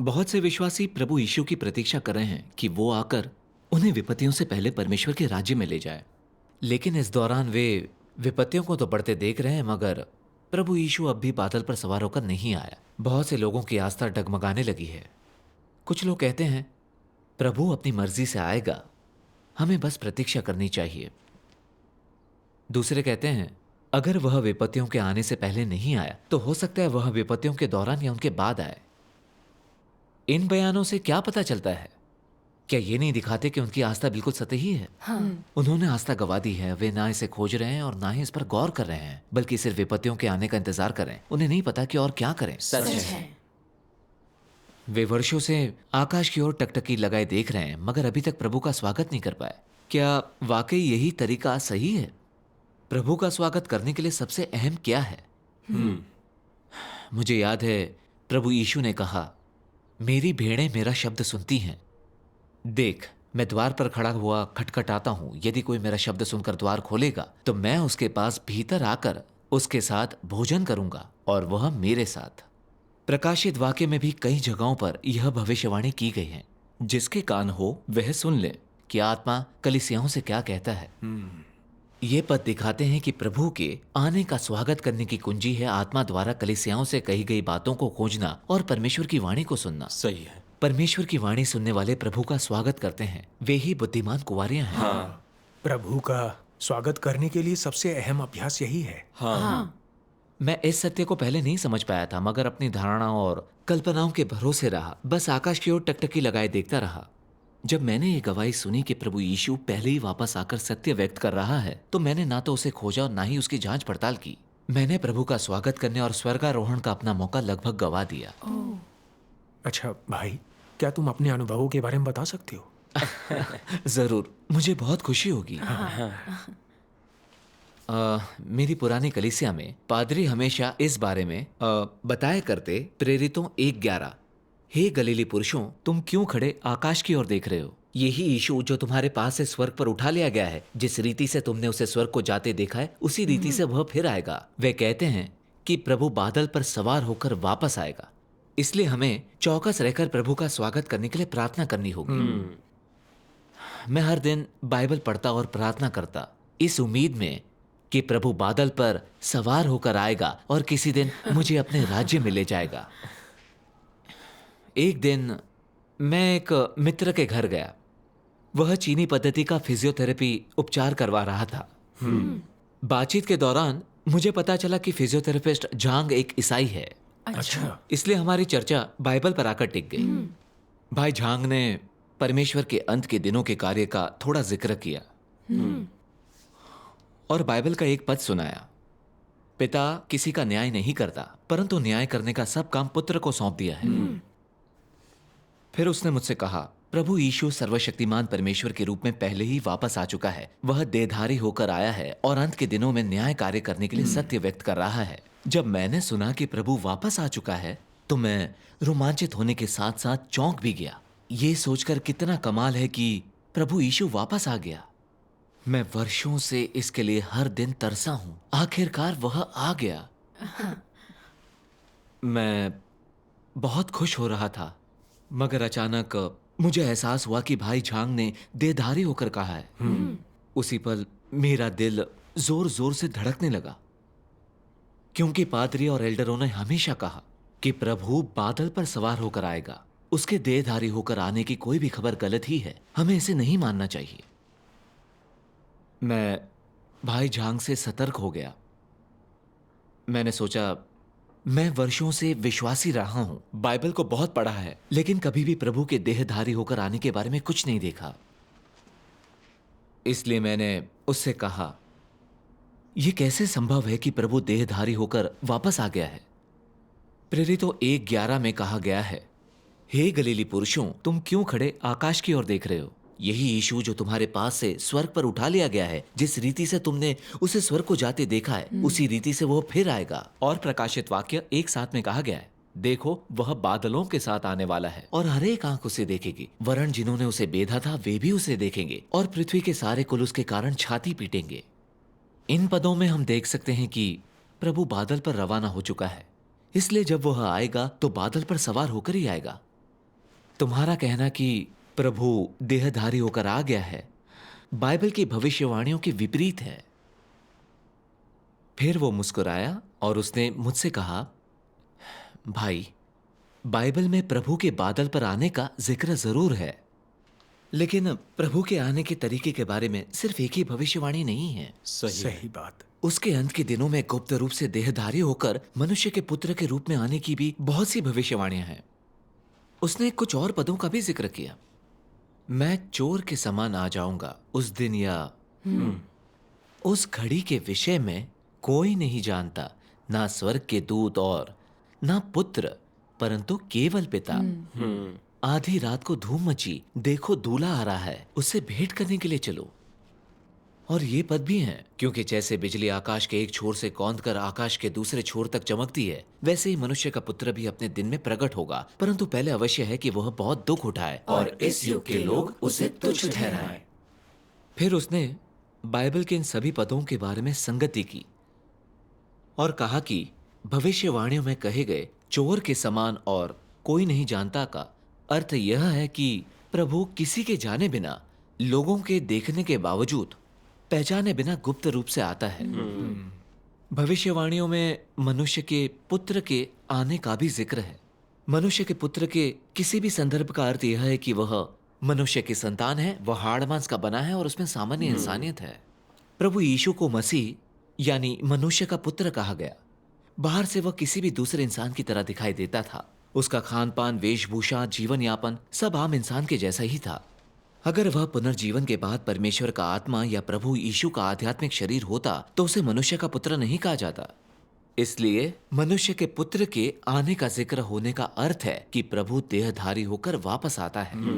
बहुत से विश्वासी प्रभु यीशु की प्रतीक्षा कर रहे हैं कि वो आकर उन्हें विपत्तियों से पहले परमेश्वर के राज्य में ले जाए। लेकिन इस दौरान वे विपत्तियों को तो बढ़ते देख रहे हैं, मगर प्रभु यीशु अब भी बादल पर सवार होकर नहीं आया। बहुत से लोगों की आस्था डगमगाने लगी है। कुछ लोग कहते हैं प्रभु अपनी मर्जी से आएगा, हमें बस प्रतीक्षा करनी चाहिए। दूसरे कहते हैं अगर वह विपत्तियों के आने से पहले नहीं आया तो हो सकता है वह विपत्तियों के दौरान या उनके बाद आए। इन बयानों से क्या पता चलता है? क्या ये नहीं दिखाते कि उनकी आस्था बिल्कुल सतही है? उन्होंने आस्था गवा दी है। वे ना इसे खोज रहे हैं और ना ही इस पर गौर कर रहे हैं, बल्कि सिर्फ विपत्तियों के आने का इंतजार कर रहे हैं। उन्हें नहीं पता कि और क्या करें। सच है। वे वर्षों से आकाश की ओर टकटकी लगाए देख रहे हैं, मगर अभी तक प्रभु का स्वागत नहीं कर पाए। क्या वाकई यही तरीका सही है? प्रभु का स्वागत करने के लिए सबसे अहम क्या है? मुझे याद है प्रभु यीशु ने कहा, मेरी भेड़ें मेरा शब्द सुनती हैं। देख, मैं द्वार पर खड़ा हुआ खटखटाता हूं। यदि कोई मेरा शब्द सुनकर द्वार खोलेगा तो मैं उसके पास भीतर आकर उसके साथ भोजन करूंगा और वह मेरे साथ। प्रकाशित वाक्य में भी कई जगहों पर यह भविष्यवाणी की गई है। जिसके कान हो वह सुन ले कि आत्मा कलीसियाओं से क्या कहता है। ये पद दिखाते हैं कि प्रभु के आने का स्वागत करने की कुंजी है आत्मा द्वारा कलीसियाओं से कही गई बातों को खोजना और परमेश्वर की वाणी को सुनना। सही है। परमेश्वर की वाणी सुनने वाले प्रभु का स्वागत करते हैं। वे ही बुद्धिमान कुंवारियां हैं। हाँ। प्रभु का स्वागत करने के लिए सबसे अहम अभ्यास यही है। हाँ। मैं इस सत्य को पहले नहीं समझ पाया था, मगर अपनी धारणाओं और कल्पनाओं के भरोसे रहा। बस आकाश की ओर टकटकी लगाए देखता रहा। जब मैंने ये गवाही सुनी कि प्रभु यीशु पहले ही वापस आकर सत्य व्यक्त कर रहा है, तो मैंने ना तो उसे खोजा और ना ही उसकी जांच पड़ताल की। मैंने प्रभु का स्वागत करने और स्वर्गारोहण का अपना मौका लगभग गवा दिया। अच्छा भाई, क्या तुम अपने अनुभवों के बारे में बता सकते हो? जरूर, मुझे बहुत खुशी होगी। मेरी पुरानी कलीसिया में पादरी हमेशा इस बारे में बताया करते, प्रेरितों 1:11, हे गलीली पुरुषों, तुम क्यों खड़े आकाश की ओर देख रहे हो? यही यीशु जो तुम्हारे पास से स्वर्ग पर उठा लिया गया है, जिस रीति से तुमने उसे स्वर्ग को जाते देखा है, उसी रीति से वह फिर आएगा। वे कहते हैं कि प्रभु बादल पर सवार होकर वापस आएगा, इसलिए हमें चौकस रहकर प्रभु का स्वागत करने के लिए प्रार्थना करनी होगी। मैं हर दिन बाइबल पढ़ता और प्रार्थना करता, इस उम्मीद में कि प्रभु बादल पर सवार होकर आएगा और किसी दिन मुझे अपने राज्य में ले जाएगा। एक दिन मैं एक मित्र के घर गया। वह चीनी पद्धति का फिजियोथेरेपी उपचार करवा रहा था। बातचीत के दौरान मुझे पता चला कि फिजियोथेरेपिस्ट झांग एक ईसाई है। अच्छा। इसलिए हमारी चर्चा बाइबल पर आकर टिक गई। भाई झांग ने परमेश्वर के अंत के दिनों के कार्य का थोड़ा जिक्र किया और बाइबल का एक पद सुनाया, पिता किसी का न्याय नहीं करता, परंतु न्याय करने का सब काम पुत्र को सौंप दिया है। फिर उसने मुझसे कहा, प्रभु यीशु सर्वशक्तिमान परमेश्वर के रूप में पहले ही वापस आ चुका है। वह देहधारी होकर आया है और अंत के दिनों में न्याय कार्य करने के लिए सत्य व्यक्त कर रहा है। जब मैंने सुना कि प्रभु वापस आ चुका है तो मैं रोमांचित होने के साथ साथ चौंक भी गया। ये सोचकर कितना कमाल है कि प्रभु यीशु वापस आ गया। मैं वर्षों से इसके लिए हर दिन तरसा हूं। आखिरकार वह आ गया। मैं बहुत खुश हो रहा था, मगर अचानक मुझे एहसास हुआ कि भाई झांग ने देहधारी होकर कहा है। उसी पल मेरा दिल जोर जोर से धड़कने लगा, क्योंकि पादरी और एल्डरों ने हमेशा कहा कि प्रभु बादल पर सवार होकर आएगा। उसके देहधारी होकर आने की कोई भी खबर गलत ही है। हमें इसे नहीं मानना चाहिए। मैं भाई झांग से सतर्क हो गया। मैंने सोचा, मैं वर्षों से विश्वासी रहा हूं, बाइबल को बहुत पढ़ा है, लेकिन कभी भी प्रभु के देहधारी होकर आने के बारे में कुछ नहीं देखा। इसलिए मैंने उससे कहा, यह कैसे संभव है कि प्रभु देहधारी होकर वापस आ गया है? प्रेरितों 1:11 में कहा गया है, हे गलीली पुरुषों, तुम क्यों खड़े आकाश की ओर देख रहे हो? यही यीशु जो तुम्हारे पास से स्वर्ग पर उठा लिया गया है, जिस रीति से तुमने उसे स्वर्ग को जाते देखा है, उसी रीति से वो फिर आएगा। और प्रकाशित वाक्य एक साथ में कहा गया है, देखो वह बादलों के साथ आने वाला है और हर एक आंख उसे देखेगी, वरन जिन्होंने उसे बेधा था वे भी उसे देखेंगे और पृथ्वी के सारे कुल उसके कारण छाती पीटेंगे। इन पदों में हम देख सकते हैं कि प्रभु बादल पर रवाना हो चुका है, इसलिए जब वह आएगा तो बादल पर सवार होकर ही आएगा। तुम्हारा कहना कि प्रभु देहधारी होकर आ गया है बाइबल की भविष्यवाणियों के विपरीत है। फिर वो मुस्कुराया और उसने मुझसे कहा, भाई, बाइबल में प्रभु के बादल पर आने का जिक्र जरूर है, लेकिन प्रभु के आने के तरीके के बारे में सिर्फ एक ही भविष्यवाणी नहीं है। सही बात। उसके अंत के दिनों में गुप्त रूप से देहधारी होकर मनुष्य के पुत्र के रूप में आने की भी बहुत सी भविष्यवाणियां हैं। उसने कुछ और पदों का भी जिक्र किया। मैं चोर के समान आ जाऊंगा उस दिन या उस घड़ी के विषय में कोई नहीं जानता, ना स्वर्ग के दूत और ना पुत्र, परंतु केवल पिता। आधी रात को धूम मची, देखो दूल्हा आ रहा है, उससे भेंट करने के लिए चलो। और ये पद भी हैं, क्योंकि जैसे बिजली आकाश के एक छोर से कौंधकर आकाश के दूसरे छोर तक चमकती है, वैसे ही मनुष्य का पुत्र भी अपने दिन में प्रकट होगा, परंतु पहले अवश्य है कि वह बहुत दुख उठाए और इस युग के लोग उसे तुच्छ ठहराएं। फिर उसने बाइबल के इन सभी पदों के बारे में संगति की और कहा कि भविष्यवाणियों में कहे गए चोर के समान और कोई नहीं जानता का अर्थ यह है कि प्रभु किसी के जाने बिना, लोगों के देखने के बावजूद, पहचाने बिना गुप्त रूप से आता है। भविष्यवाणियों में मनुष्य के पुत्र के आने का भी जिक्र है। मनुष्य के पुत्र के किसी भी संदर्भ का अर्थ यह है कि वह मनुष्य की संतान है, वह हाड़ मांस का बना है और उसमें सामान्य इंसानियत है। प्रभु यीशु को मसीह यानी मनुष्य का पुत्र कहा गया। बाहर से वह किसी भी दूसरे इंसान की तरह दिखाई देता था। उसका खान पान, वेशभूषा, जीवन यापन सब आम इंसान के जैसा ही था। अगर वह पुनर्जीवन के बाद परमेश्वर का आत्मा या प्रभु यीशु का आध्यात्मिक शरीर होता तो उसे मनुष्य का पुत्र नहीं कहा जाता। इसलिए मनुष्य के पुत्र के आने का जिक्र होने का अर्थ है कि प्रभु देहधारी होकर वापस आता है।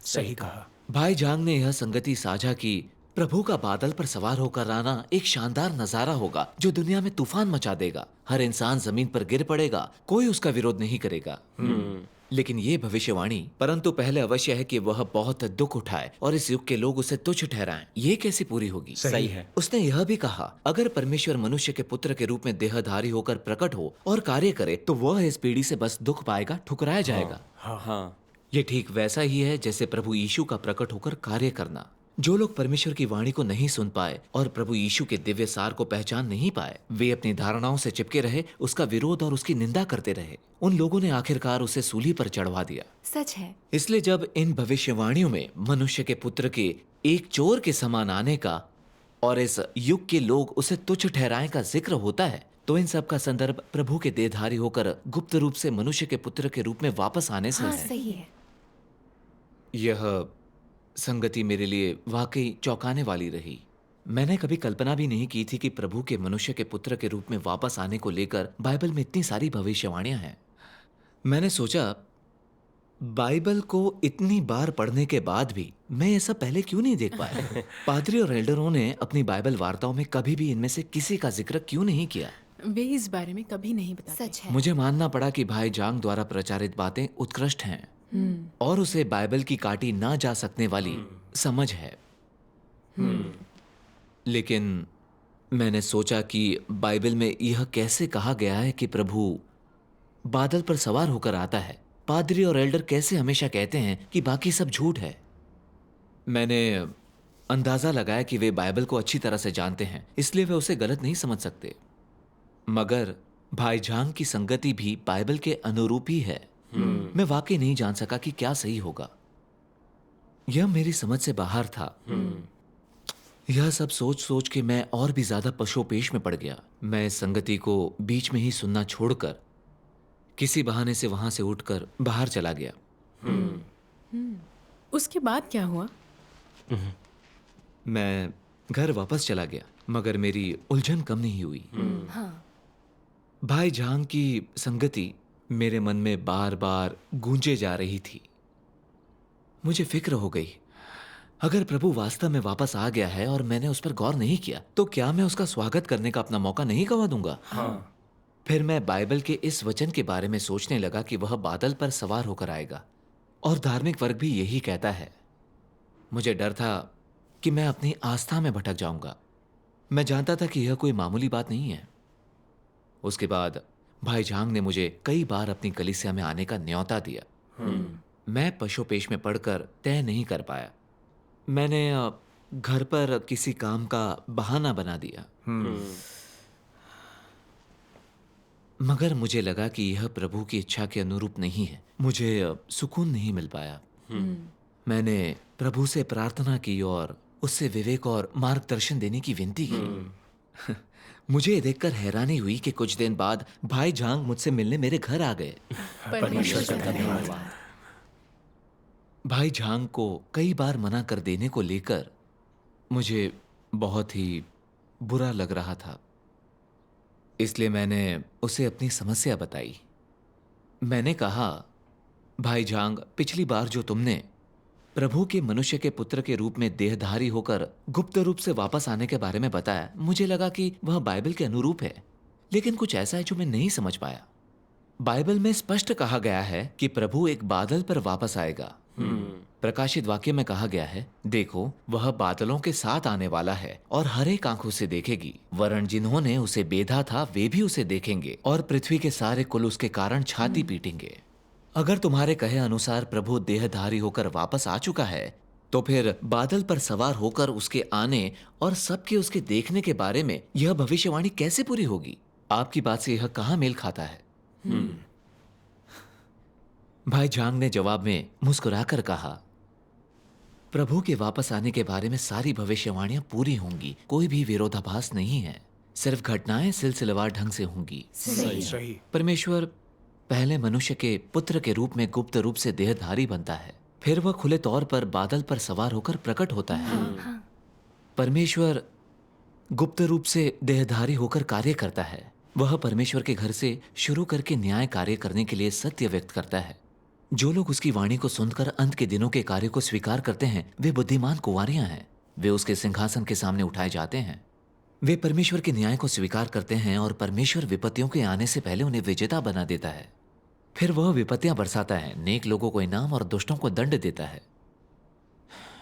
सही कहा। भाई जांग ने यह संगति साझा की। प्रभु का बादल पर सवार होकर आना एक शानदार नजारा होगा जो दुनिया में तूफान मचा देगा। हर इंसान जमीन पर गिर पड़ेगा, कोई उसका विरोध नहीं करेगा। लेकिन ये भविष्यवाणी, परंतु पहले अवश्य है कि वह बहुत दुख उठाए और इस युग के लोग उसे तुच्छ ठहराएं, ये कैसे पूरी होगी? सही है। उसने यह भी कहा, अगर परमेश्वर मनुष्य के पुत्र के रूप में देहधारी होकर प्रकट हो और कार्य करे तो वह इस पीढ़ी से बस दुख पाएगा, ठुकराया जाएगा। हाँ, ये ठीक वैसा ही है जैसे प्रभु यीशु का प्रकट होकर कार्य करना। जो लोग परमेश्वर की वाणी को नहीं सुन पाए और प्रभु यीशु के दिव्य सार को पहचान नहीं पाए, वे अपनी धारणाओं से चिपके रहे, उसका विरोध और उसकी निंदा करते रहे। उन लोगों ने आखिरकार उसे सूली पर चढ़वा दिया। सच है। इसलिए जब इन भविष्यवाणियों में मनुष्य के पुत्र के एक चोर के समान आने का और इस युग के लोग उसे तुच्छ ठहराएं का जिक्र होता है, तो इन सब का संदर्भ प्रभु के देहधारी होकर गुप्त रूप से मनुष्य के पुत्र के रूप में वापस आने से हाँ, है। सही है। यह संगति मेरे लिए वाकई चौंकाने वाली रही। मैंने कभी कल्पना भी नहीं की थी कि प्रभु के मनुष्य के पुत्र के रूप में वापस आने को लेकर बाइबल में इतनी सारी भविष्यवाणियां हैं। मैंने सोचा, बाइबल को इतनी बार पढ़ने के बाद भी मैं ये सब पहले क्यों नहीं देख पाया? पादरी और एल्डरों ने अपनी बाइबल वार्ताओं में कभी भी इनमें से किसी का जिक्र क्यों नहीं किया? वे इस बारे में कभी नहीं बताते। सच है। मुझे मानना पड़ा कि भाई जांग द्वारा प्रचारित बातें उत्कृष्ट हैं और उसे बाइबल की काटी ना जा सकने वाली समझ है। लेकिन मैंने सोचा कि बाइबल में यह कैसे कहा गया है कि प्रभु बादल पर सवार होकर आता है? पादरी और एल्डर कैसे हमेशा कहते हैं कि बाकी सब झूठ है? मैंने अंदाजा लगाया कि वे बाइबल को अच्छी तरह से जानते हैं, इसलिए वे उसे गलत नहीं समझ सकते। मगर भाई झांग की संगति भी बाइबल के अनुरूप ही है। मैं वाकई नहीं जान सका कि क्या सही होगा। यह मेरी समझ से बाहर था। यह सब सोच सोच के मैं और भी ज्यादा पशोपेश में पड़ गया। मैं इस संगति को बीच में ही सुनना छोड़कर किसी बहाने से वहां से उठकर बाहर चला गया। उसके बाद क्या हुआ? मैं घर वापस चला गया, मगर मेरी उलझन कम नहीं हुई। हाँ। भाई झांग की संगति मेरे मन में बार बार गूंजे जा रही थी। मुझे फिक्र हो गई, अगर प्रभु वास्तव में वापस आ गया है और मैंने उस पर गौर नहीं किया, तो क्या मैं उसका स्वागत करने का अपना मौका नहीं गंवा दूंगा? फिर मैं बाइबल के इस वचन के बारे में सोचने लगा कि वह बादल पर सवार होकर आएगा, और धार्मिक वर्ग भी यही कहता है। मुझे डर था कि मैं अपनी आस्था में भटक जाऊंगा। मैं जानता था कि यह कोई मामूली बात नहीं है। उसके बाद भाई झांग ने मुझे कई बार अपनी कलीसिया में आने का न्योता दिया। मैं पशुपेश में पढ़कर तय नहीं कर पाया। मैंने घर पर किसी काम का बहाना बना दिया, मगर मुझे लगा कि यह प्रभु की इच्छा के अनुरूप नहीं है। मुझे सुकून नहीं मिल पाया। मैंने प्रभु से प्रार्थना की और उससे विवेक और मार्गदर्शन देने की विनती की। मुझे ये देखकर हैरानी हुई कि कुछ दिन बाद भाई झांग मुझसे मिलने मेरे घर आ गए। परमेश्वर का धन्यवाद। भाई झांग को कई बार मना कर देने को लेकर मुझे बहुत ही बुरा लग रहा था, इसलिए मैंने उसे अपनी समस्या बताई। मैंने कहा, भाई झांग, पिछली बार जो तुमने प्रभु के मनुष्य के पुत्र के रूप में देहधारी होकर गुप्त रूप से वापस आने के बारे में बताया, मुझे लगा कि वह बाइबल के अनुरूप है, लेकिन कुछ ऐसा है जो मैं नहीं समझ पाया। बाइबल में स्पष्ट कहा गया है कि प्रभु एक बादल पर वापस आएगा। प्रकाशित वाक्य में कहा गया है, देखो वह बादलों के साथ आने वाला है और हर एक आंख उसे देखेगी, वरन जिन्होंने उसे बेधा था वे भी उसे देखेंगे और पृथ्वी के सारे कुल उसके कारण छाती पीटेंगे। अगर तुम्हारे कहे अनुसार प्रभु देहधारी होकर वापस आ चुका है, तो फिर बादल पर सवार होकर उसके आने और सबके उसके देखने के बारे में यह भविष्यवाणी कैसे पूरी होगी? आपकी बात से यह कहाँ मेल खाता है? भाई झांग ने जवाब में मुस्कुराकर कहा, प्रभु के वापस आने के बारे में सारी भविष्यवाणियां पूरी होंगी, कोई भी विरोधाभास नहीं है, सिर्फ घटनाएं सिलसिलेवार ढंग से होंगी। सही। परमेश्वर पहले मनुष्य के पुत्र के रूप में गुप्त रूप से देहधारी बनता है, फिर वह खुले तौर पर बादल पर सवार होकर प्रकट होता है। परमेश्वर गुप्त रूप से देहधारी होकर कार्य करता है। वह परमेश्वर के घर से शुरू करके न्याय कार्य करने के लिए सत्य व्यक्त करता है। जो लोग उसकी वाणी को सुनकर अंत के दिनों के कार्य को स्वीकार करते हैं, वे बुद्धिमान कुंवारियां हैं। वे उसके सिंहासन के सामने उठाए जाते हैं। वे परमेश्वर के न्याय को स्वीकार करते हैं और परमेश्वर विपत्तियों के आने से पहले उन्हें विजेता बना देता है। फिर वह विपत्तियां बरसाता है, नेक लोगों को इनाम और दुष्टों को दंड देता है।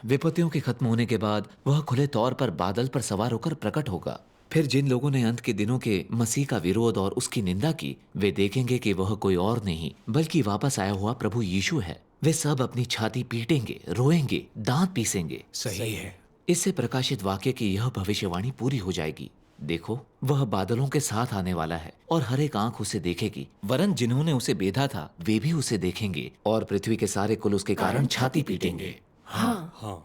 विपत्तियों के खत्म होने के बाद वह खुले तौर पर बादल पर सवार होकर प्रकट होगा। फिर जिन लोगों ने अंत के दिनों के मसीह का विरोध और उसकी निंदा की, वे देखेंगे कि वह कोई और नहीं बल्कि वापस आया हुआ प्रभु यीशु है। वे सब अपनी छाती पीटेंगे, रोएंगे, दांत पीसेंगे। सही है। इससे प्रकाशित वाक्य की यह भविष्यवाणी पूरी हो जाएगी। देखो वह बादलों के साथ आने वाला है और हर एक आंख उसे देखेगी, वरन जिन्होंने उसे बेधा था वे भी उसे देखेंगे और पृथ्वी के सारे कुल उसके कारण छाती पीटेंगे। हाँ।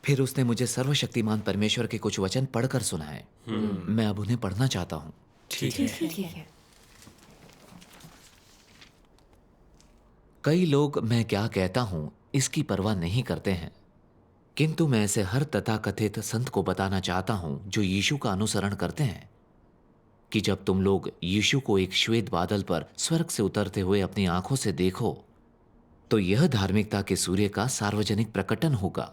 फिर उसने मुझे सर्वशक्तिमान परमेश्वर के कुछ वचन पढ़कर सुनाए। मैं अब उन्हें पढ़ना चाहता हूँ। ठीक है। कई लोग मैं क्या कहता हूं इसकी परवाह नहीं करते हैं, किंतु मैं ऐसे हर तथाकथित संत को बताना चाहता हूं जो यीशु का अनुसरण करते हैं कि जब तुम लोग यीशु को एक श्वेत बादल पर स्वर्ग से उतरते हुए अपनी आंखों से देखो, तो यह धार्मिकता के सूर्य का सार्वजनिक प्रकटन होगा।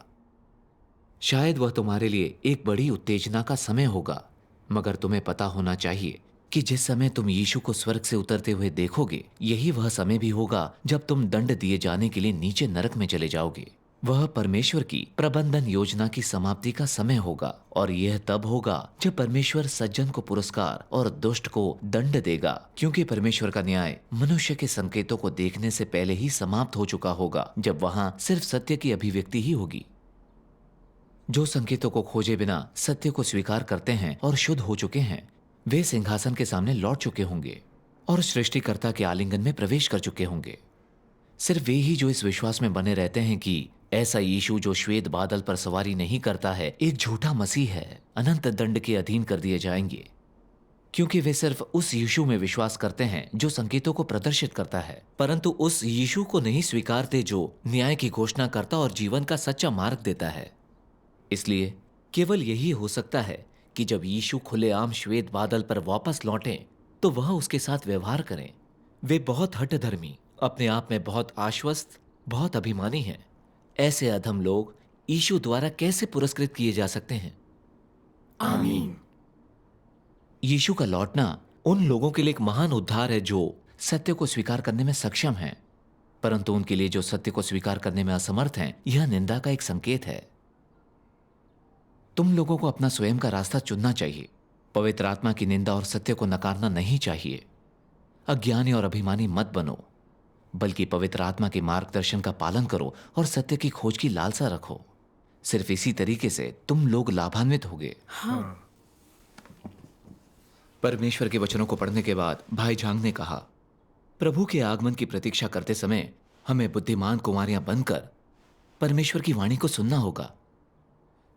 शायद वह तुम्हारे लिए एक बड़ी उत्तेजना का समय होगा, मगर तुम्हें पता होना चाहिए कि जिस समय तुम यीशु को स्वर्ग से उतरते हुए देखोगे, यही वह समय भी होगा जब तुम दंड दिए जाने के लिए नीचे नरक में चले जाओगे। वह परमेश्वर की प्रबंधन योजना की समाप्ति का समय होगा, और यह तब होगा जब परमेश्वर सज्जन को पुरस्कार और दुष्ट को दंड देगा, क्योंकि परमेश्वर का न्याय मनुष्य के संकेतों को देखने से पहले ही समाप्त हो चुका होगा, जब वहां सिर्फ सत्य की अभिव्यक्ति ही होगी। जो संकेतों को खोजे बिना सत्य को स्वीकार करते हैं और शुद्ध हो चुके हैं, वे सिंहासन के सामने लौट चुके होंगे और सृष्टिकर्ता के आलिंगन में प्रवेश कर चुके होंगे। सिर्फ वे ही जो इस विश्वास में बने रहते हैं कि ऐसा यीशु जो श्वेत बादल पर सवारी नहीं करता है एक झूठा मसीह है, अनंत दंड के अधीन कर दिए जाएंगे, क्योंकि वे सिर्फ उस यीशु में विश्वास करते हैं जो संकेतों को प्रदर्शित करता है, परंतु उस यीशु को नहीं स्वीकारते जो न्याय की घोषणा करता और जीवन का सच्चा मार्ग देता है। इसलिए केवल यही हो सकता है कि जब यीशु खुलेआम श्वेत बादल पर वापस लौटें, तो वह उसके साथ व्यवहार करें। वे बहुत हठधर्मी, अपने आप में बहुत आश्वस्त, बहुत अभिमानी हैं। ऐसे अधम लोग यीशु द्वारा कैसे पुरस्कृत किए जा सकते हैं? आमीन। यीशु का लौटना उन लोगों के लिए एक महान उद्धार है जो सत्य को स्वीकार करने में सक्षम हैं, परंतु उनके लिए जो सत्य को स्वीकार करने में असमर्थ हैं, यह निंदा का एक संकेत है। तुम लोगों को अपना स्वयं का रास्ता चुनना चाहिए। पवित्र आत्मा की निंदा और सत्य को नकारना नहीं चाहिए। अज्ञानी और अभिमानी मत बनो। बल्कि पवित्र आत्मा के मार्गदर्शन का पालन करो और सत्य की खोज की लालसा रखो। सिर्फ इसी तरीके से तुम लोग लाभान्वित होगे। हाँ। परमेश्वर के वचनों को पढ़ने के बाद भाई झांग ने कहा, प्रभु के आगमन की प्रतीक्षा करते समय हमें बुद्धिमान कुमारियां बनकर परमेश्वर की वाणी को सुनना होगा।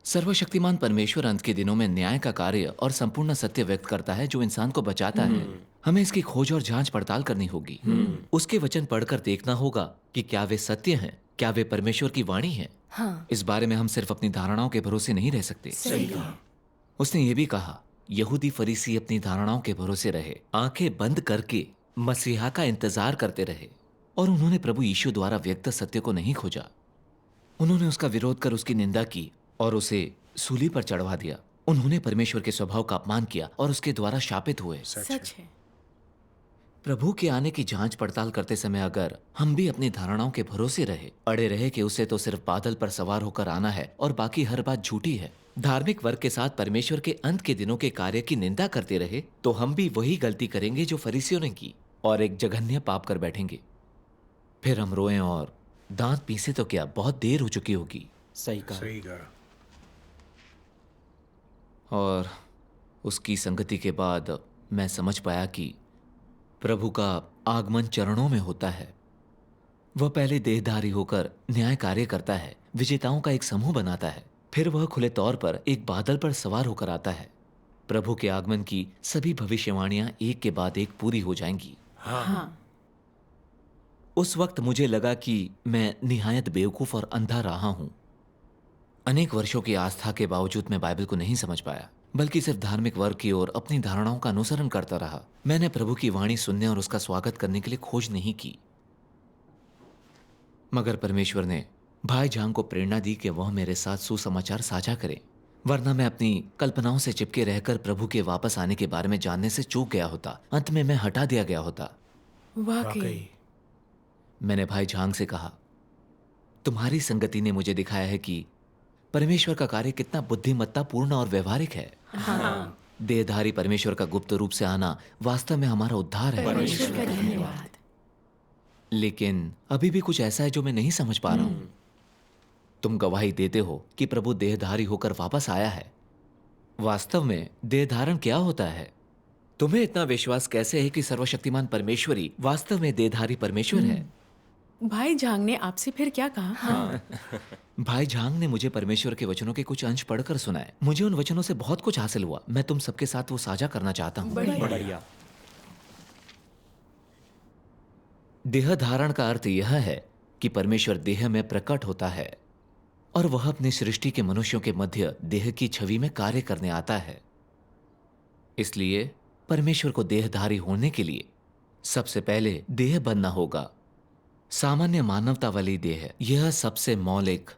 सर्वशक्तिमान परमेश्वर अंत के दिनों में न्याय का कार्य और संपूर्ण सत्य व्यक्त करता है जो इंसान को बचाता है। हमें इसकी खोज और जांच पड़ताल करनी होगी। उसके वचन पढ़कर देखना होगा कि क्या वे सत्य हैं, क्या वे परमेश्वर की वाणी है। हाँ। इस बारे में हम सिर्फ अपनी धारणाओं के भरोसे नहीं रह सकते। सही कहा। उसने ये भी कहा, यहूदी फरीसी अपनी धारणाओं के भरोसे रहे, आंखें बंद करके मसीहा का इंतजार करते रहे और उन्होंने प्रभु यीशु द्वारा व्यक्त सत्य को नहीं खोजा। उन्होंने उसका विरोध कर उसकी निंदा की और उसे सूली पर चढ़वा दिया। उन्होंने परमेश्वर के स्वभाव का अपमान किया और उसके द्वारा शापित हुए। सच है। प्रभु के आने की जांच पड़ताल करते समय अगर हम भी अपनी धारणाओं के भरोसे रहे, अड़े रहे कि उसे तो सिर्फ बादल पर सवार होकर आना है और बाकी हर बात झूठी है, धार्मिक वर्ग के साथ परमेश्वर के अंत के दिनों के कार्य की निंदा करते रहे, तो हम भी वही गलती करेंगे जो फरीसियों ने की और एक जघन्य पाप कर बैठेंगे। फिर हम रोएं और दांत पीसे तो क्या, बहुत देर हो चुकी होगी। सही कहा। सही कहा। और उसकी संगति के बाद मैं समझ पाया कि प्रभु का आगमन चरणों में होता है। वह पहले देहधारी होकर न्याय कार्य करता है, विजेताओं का एक समूह बनाता है, फिर वह खुले तौर पर एक बादल पर सवार होकर आता है। प्रभु के आगमन की सभी भविष्यवाणियां एक के बाद एक पूरी हो जाएंगी। हाँ। उस वक्त मुझे लगा कि मैं निहायत बेवकूफ और अंधा रहा हूं। अनेक वर्षों की आस्था के बावजूद मैं बाइबल को नहीं समझ पाया, बल्कि सिर्फ धार्मिक वर्ग की ओर अपनी धारणाओं का अनुसरण करता रहा। मैंने प्रभु की वाणी सुनने और उसका स्वागत करने के लिए खोज नहीं की। मगर परमेश्वर ने भाई झांग को प्रेरणा दी कि वह मेरे साथ सुसमाचार साझा करे, वरना मैं अपनी कल्पनाओं से चिपके रहकर प्रभु के वापस आने के बारे में जानने से चूक गया होता। अंत में मैं हटा दिया गया होता। वाकई। मैंने भाई झांग से कहा, तुम्हारी संगति ने मुझे दिखाया है कि परमेश्वर का कार्य कितना बुद्धिमत्तापूर्ण और व्यवहारिक है। हाँ। देहधारी परमेश्वर का गुप्त रूप से आना वास्तव में हमारा उद्धार है। परमेश्वर का धन्यवाद। लेकिन अभी भी कुछ ऐसा है जो मैं नहीं समझ पा रहा हूं। तुम गवाही देते हो कि प्रभु देहधारी होकर वापस आया है। वास्तव में देहधारण क्या होता है? तुम्हें इतना विश्वास कैसे है कि सर्वशक्तिमान परमेश्वरी वास्तव में देहधारी परमेश्वर है? भाई झांग ने आपसे फिर क्या कहा? हाँ। भाई झांग ने मुझे परमेश्वर के वचनों के कुछ अंश पढ़कर सुनाए। मुझे उन वचनों से बहुत कुछ हासिल हुआ। मैं तुम सबके साथ वो साझा करना चाहता हूँ। बढ़िया। देह धारण का अर्थ यह है कि परमेश्वर देह में प्रकट होता है और वह अपनी सृष्टि के मनुष्यों के मध्य देह की छवि में कार्य करने आता है। इसलिए परमेश्वर को देहधारी होने के लिए सबसे पहले देह बनना होगा। सामान्य मानवता वाली देह, यह सबसे मौलिक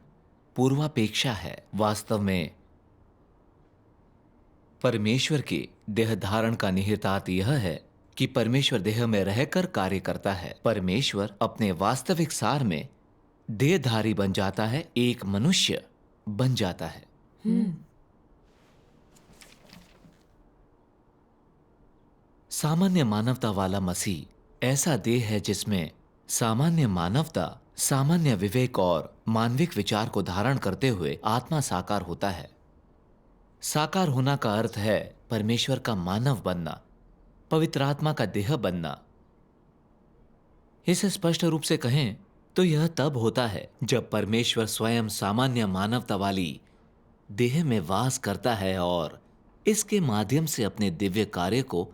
पूर्वापेक्षा है। वास्तव में परमेश्वर के देह धारण का निहितार्थ यह है कि परमेश्वर देह में रहकर कार्य करता है। परमेश्वर अपने वास्तविक सार में देहधारी बन जाता है, एक मनुष्य बन जाता है। सामान्य मानवता वाला मसीह ऐसा देह है जिसमें सामान्य मानवता, सामान्य विवेक और मानविक विचार को धारण करते हुए आत्मा साकार होता है। साकार होना का अर्थ है परमेश्वर का मानव बनना, पवित्र आत्मा का देह बनना। इसे स्पष्ट रूप से कहें तो यह तब होता है जब परमेश्वर स्वयं सामान्य मानवता वाली देह में वास करता है और इसके माध्यम से अपने दिव्य कार्य को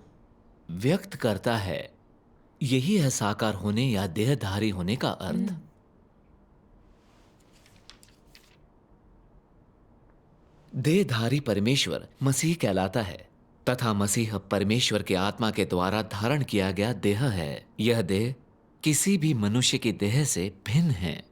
व्यक्त करता है। यही है साकार होने या देहधारी होने का अर्थ। देहधारी परमेश्वर मसीह कहलाता है तथा मसीह परमेश्वर के आत्मा के द्वारा धारण किया गया देह है। यह देह किसी भी मनुष्य की देह से भिन्न है।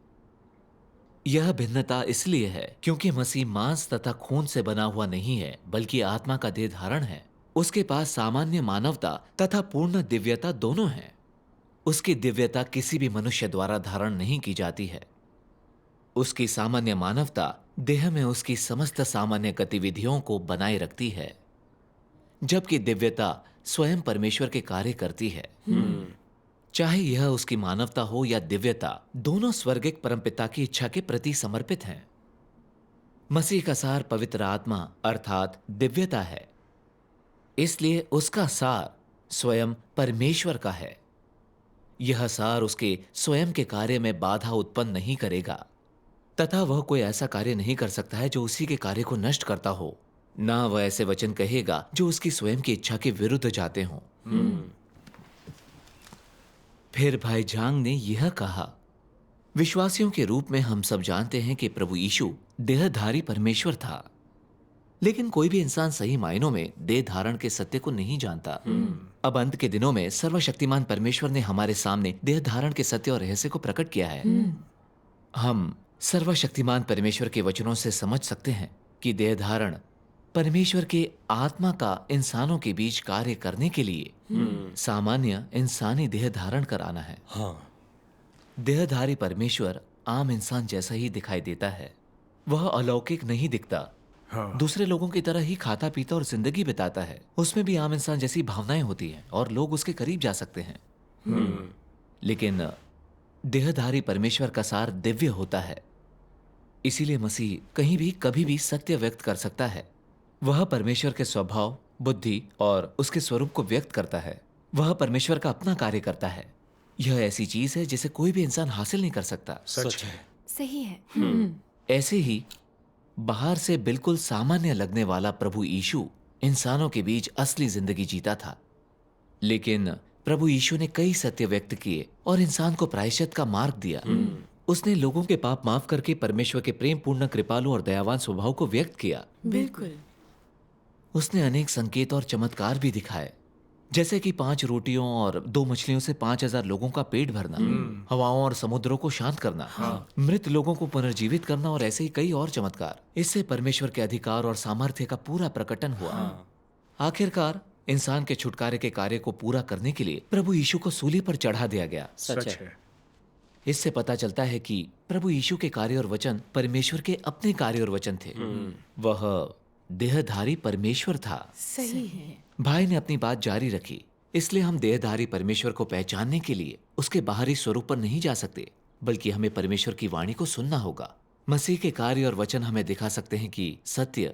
यह भिन्नता इसलिए है क्योंकि मसीह मांस तथा खून से बना हुआ नहीं है, बल्कि आत्मा का देह धारण है। उसके पास सामान्य मानवता तथा पूर्ण दिव्यता दोनों हैं। उसकी दिव्यता किसी भी मनुष्य द्वारा धारण नहीं की जाती है। उसकी सामान्य मानवता देह में उसकी समस्त सामान्य गतिविधियों को बनाए रखती है, जबकि दिव्यता स्वयं परमेश्वर के कार्य करती है। चाहे यह उसकी मानवता हो या दिव्यता, दोनों स्वर्गिक परमपिता की इच्छा के प्रति समर्पित हैं। मसीह का सार पवित्र आत्मा अर्थात दिव्यता है, इसलिए उसका सार स्वयं परमेश्वर का है। यह सार उसके स्वयं के कार्य में बाधा उत्पन्न नहीं करेगा, तथा वह कोई ऐसा कार्य नहीं कर सकता है जो उसी के कार्य को नष्ट करता हो। ना वह ऐसे वचन कहेगा जो उसकी स्वयं की इच्छा के विरुद्ध जाते हों। फिर भाई झांग ने यह कहा, विश्वासियों के रूप में हम सब जानते हैं कि प्रभु यीशु देहधारी परमेश्वर था, लेकिन कोई भी इंसान सही मायनों में देह धारण के सत्य को नहीं जानता। अब अंत के दिनों में सर्वशक्तिमान परमेश्वर ने हमारे सामने देह धारण के सत्य और रहस्य को प्रकट किया है। हम सर्वशक्तिमान परमेश्वर के वचनों से समझ सकते हैं कि देह धारण परमेश्वर के आत्मा का इंसानों के बीच कार्य करने के लिए सामान्य इंसानी देह धारण कराना है। देहधारी परमेश्वर आम इंसान जैसा ही दिखाई देता है। वह अलौकिक नहीं दिखता। दूसरे लोगों की तरह ही खाता पीता और जिंदगी बिताता है। उसमें भी आम इंसान जैसी भावनाएं होती हैं और लोग उसके करीब जा सकते हैं। लेकिन देहधारी परमेश्वर का सार दिव्य होता है, इसीलिए मसीह कहीं भी कभी भी सत्य व्यक्त कर सकता है। वह परमेश्वर के स्वभाव, बुद्धि और उसके स्वरूप को व्यक्त करता है। वह परमेश्वर का अपना कार्य करता है। यह ऐसी चीज है जिसे कोई भी इंसान हासिल नहीं कर सकता। सच है। सही है। ऐसे ही बाहर से बिल्कुल सामान्य लगने वाला प्रभु यीशु इंसानों के बीच असली जिंदगी जीता था। लेकिन प्रभु यीशु ने कई सत्य व्यक्त किए और इंसान को प्रायश्चित का मार्ग दिया। उसने लोगों के पाप माफ करके परमेश्वर के प्रेम पूर्ण, कृपालु और दयावान स्वभाव को व्यक्त किया। बिल्कुल। उसने अनेक संकेत और चमत्कार भी दिखाए, जैसे कि 5 रोटियों और 2 मछलियों से 5000 लोगों का पेट भरना, हवाओं और समुद्रों को शांत करना, मृत लोगों को पुनर्जीवित करना और ऐसे ही कई और चमत्कार। इससे परमेश्वर के अधिकार और सामर्थ्य का पूरा प्रकटन हुआ। आखिरकार इंसान के छुटकारे के कार्य को पूरा करने के लिए प्रभु यीशु को सूली पर चढ़ा दिया गया। सच है। इससे पता चलता है कि प्रभु यीशु के कार्य और वचन परमेश्वर के अपने कार्य और वचन थे। वह देहधारी परमेश्वर था। सही है। भाई ने अपनी बात जारी रखी। इसलिए हम देहधारी परमेश्वर को पहचानने के लिए उसके बाहरी स्वरूप पर नहीं जा सकते, बल्कि हमें परमेश्वर की वाणी को सुनना होगा। मसीह के कार्य और वचन हमें दिखा सकते हैं कि सत्य,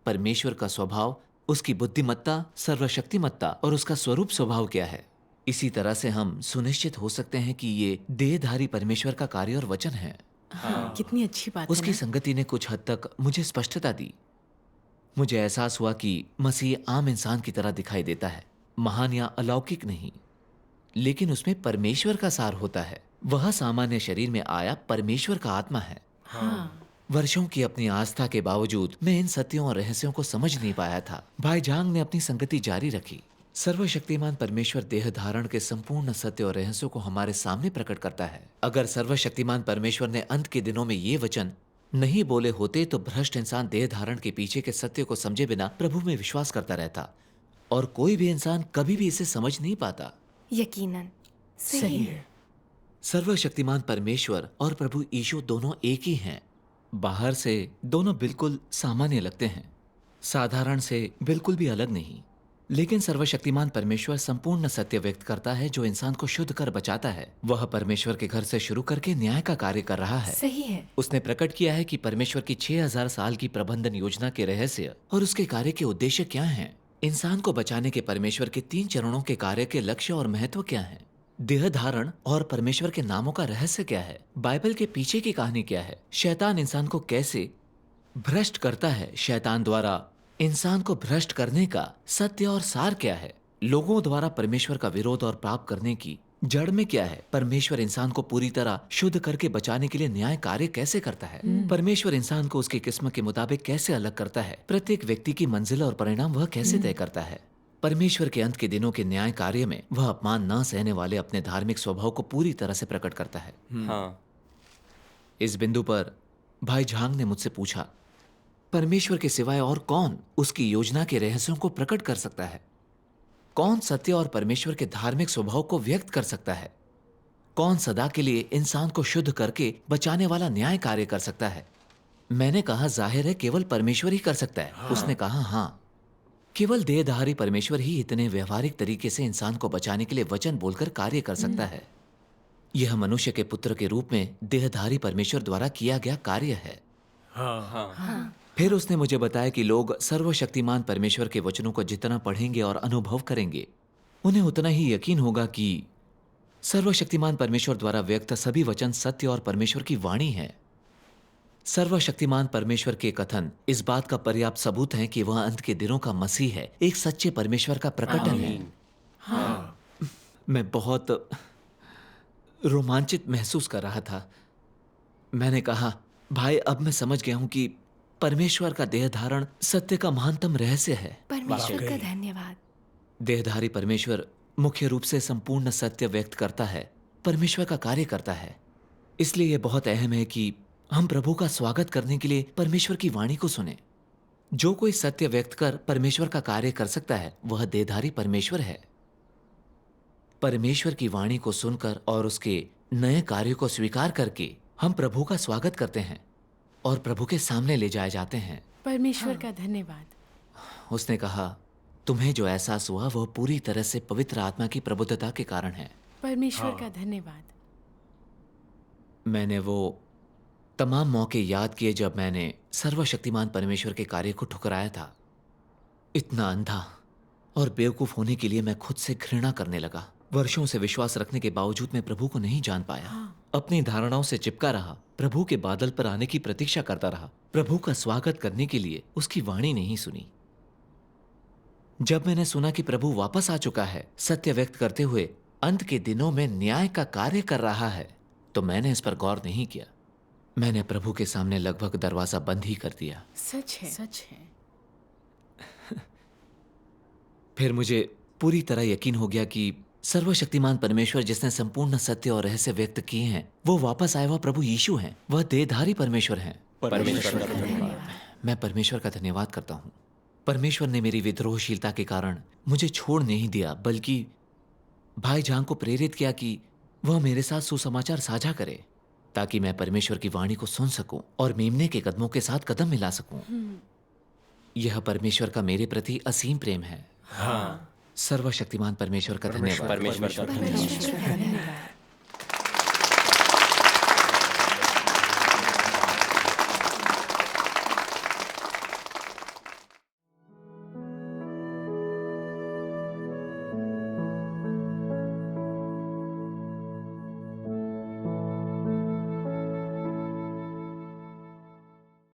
परमेश्वर का स्वभाव, उसकी बुद्धिमत्ता, सर्वशक्तिमत्ता और उसका स्वरूप स्वभाव क्या है। इसी तरह से हम सुनिश्चित हो सकते हैं कि ये देहधारी परमेश्वर का कार्य और वचन है। कितनी अच्छी बात है उसकी ना? संगति ने कुछ हद तक मुझे स्पष्टता दी। मुझे एहसास हुआ कि मसीह आम इंसान की तरह दिखाई देता है, महान या अलौकिक नहीं, लेकिन उसमें परमेश्वर का सार होता है। वह सामान्य शरीर में आया परमेश्वर का आत्मा है। वर्षों की अपनी आस्था के बावजूद मैं इन सत्यों और रहस्यों को समझ नहीं पाया था। भाई जांग ने अपनी संगति जारी रखी। सर्वशक्तिमान परमेश्वर देह धारण के संपूर्ण सत्य और रहस्यों को हमारे सामने प्रकट करता है। अगर सर्वशक्तिमान परमेश्वर ने अंत के दिनों में ये वचन नहीं बोले होते तो भ्रष्ट इंसान देह धारण के पीछे के सत्य को समझे बिना प्रभु में विश्वास करता रहता, और कोई भी इंसान कभी भी इसे समझ नहीं पाता। यकीनन सही है। सर्वशक्तिमान परमेश्वर और प्रभु यीशु दोनों एक ही हैं। बाहर से दोनों बिल्कुल सामान्य लगते हैं, साधारण से बिल्कुल भी अलग नहीं। लेकिन सर्वशक्तिमान परमेश्वर संपूर्ण सत्य व्यक्त करता है जो इंसान को शुद्ध कर बचाता है। वह परमेश्वर के घर से शुरू करके न्याय का कार्य कर रहा है। सही है। उसने प्रकट किया है कि परमेश्वर की 6000 साल की प्रबंधन योजना के रहस्य और उसके कार्य के उद्देश्य क्या हैं। इंसान को बचाने के परमेश्वर के 3 चरणों के कार्य के लक्ष्य और महत्व क्या हैं। देह धारण और परमेश्वर के नामों का रहस्य क्या है। बाइबल के पीछे की कहानी क्या है। शैतान इंसान को कैसे भ्रष्ट करता है। शैतान द्वारा इंसान को भ्रष्ट करने का सत्य और सार क्या है। लोगों द्वारा परमेश्वर का विरोध और पाप करने की जड़ में क्या है। परमेश्वर इंसान को पूरी तरह शुद्ध करके बचाने के लिए न्याय कार्य कैसे करता है। परमेश्वर इंसान को उसकी किस्म के मुताबिक कैसे अलग करता है। प्रत्येक व्यक्ति की मंजिल और परिणाम वह कैसे तय करता है। परमेश्वर के अंत के दिनों के न्याय कार्य में वह अपमान न सहने वाले अपने धार्मिक स्वभाव को पूरी तरह से प्रकट करता है। इस बिंदु पर भाई झांग ने मुझसे पूछा, परमेश्वर के सिवाय और कौन उसकी योजना के रहस्यों को प्रकट कर सकता है। कौन सत्य और परमेश्वर के धार्मिक स्वभाव को व्यक्त कर सकता है। कौन सदा के लिए इंसान को शुद्ध करके बचाने वाला न्याय कार्य कर सकता है। मैंने कहा, जाहिर है केवल परमेश्वर ही कर सकता है। उसने कहा, हाँ, केवल देहधारी परमेश्वर ही इतने व्यवहारिक तरीके से इंसान को बचाने के लिए वचन बोलकर कार्य कर सकता है। यह मनुष्य के पुत्र के रूप में देहधारी परमेश्वर द्वारा किया गया कार्य है। फिर उसने मुझे बताया कि लोग सर्वशक्तिमान परमेश्वर के वचनों को जितना पढ़ेंगे और अनुभव करेंगे, उन्हें उतना ही यकीन होगा कि सर्वशक्तिमान परमेश्वर द्वारा व्यक्त सभी वचन सत्य और परमेश्वर की वाणी है। सर्वशक्तिमान परमेश्वर के कथन इस बात का पर्याप्त सबूत है कि वह अंत के दिनों का मसीह है, एक सच्चे परमेश्वर का प्रकटन है। मैं बहुत रोमांचित महसूस कर रहा था। मैंने कहा, भाई, अब मैं समझ गया हूं कि परमेश्वर का देह धारण सत्य का महानतम रहस्य है। परमेश्वर का धन्यवाद। देहधारी परमेश्वर मुख्य रूप से संपूर्ण सत्य व्यक्त करता है, परमेश्वर का कार्य करता है। इसलिए यह बहुत अहम है कि हम प्रभु का स्वागत करने के लिए परमेश्वर की वाणी को सुने। जो कोई सत्य व्यक्त कर परमेश्वर का कार्य कर सकता है, वह देहधारी परमेश्वर है। परमेश्वर की वाणी को सुनकर और उसके नए कार्य को स्वीकार करके हम प्रभु का स्वागत करते हैं और प्रभु के सामने ले जाए जाते हैं। परमेश्वर का धन्यवाद। उसने कहा, तुम्हें जो एहसास हुआ वह पूरी तरह से पवित्र आत्मा की प्रबुद्धता के कारण है। परमेश्वर का धन्यवाद। मैंने वो तमाम मौके याद किए जब मैंने सर्वशक्तिमान परमेश्वर के कार्य को ठुकराया था। इतना अंधा और बेवकूफ होने के लिए मैं खुद से घृणा करने लगा। वर्षों से विश्वास रखने के बावजूद मैं प्रभु को नहीं जान पाया। अपनी धारणाओं से चिपका रहा, प्रभु के बादल पर आने की प्रतीक्षा करता रहा, प्रभु का स्वागत करने के लिए उसकी वाणी नहीं सुनी। जब मैंने सुना कि प्रभु वापस आ चुका है, सत्य व्यक्त करते हुए अंत के दिनों में न्याय का कार्य कर रहा है, तो मैंने इस पर गौर नहीं किया। मैंने प्रभु के सामने लगभग दरवाजा बंद ही कर दिया। सच है, सच है। फिर मुझे पूरी तरह यकीन हो गया कि सर्वशक्तिमान परमेश्वर जिसने संपूर्ण सत्य और रहस्य व्यक्त किए हैं, वो वापस आए हुआ प्रभु यीशु हैं। वह देहधारी परमेश्वर हैं। मैं परमेश्वर का धन्यवाद करता हूँ। परमेश्वर ने मेरी विद्रोहशीलता के कारण मुझे छोड़ नहीं दिया, बल्कि भाई जान को प्रेरित किया कि वह मेरे साथ सुसमाचार साझा करे, ताकि मैं परमेश्वर की वाणी को सुन सकूं और मेमने के कदमों के साथ कदम मिला सकूं। यह परमेश्वर का मेरे प्रति असीम प्रेम है। सर्वशक्तिमान परमेश्वर का धन्यवाद। परमेश्वर का धन्यवाद।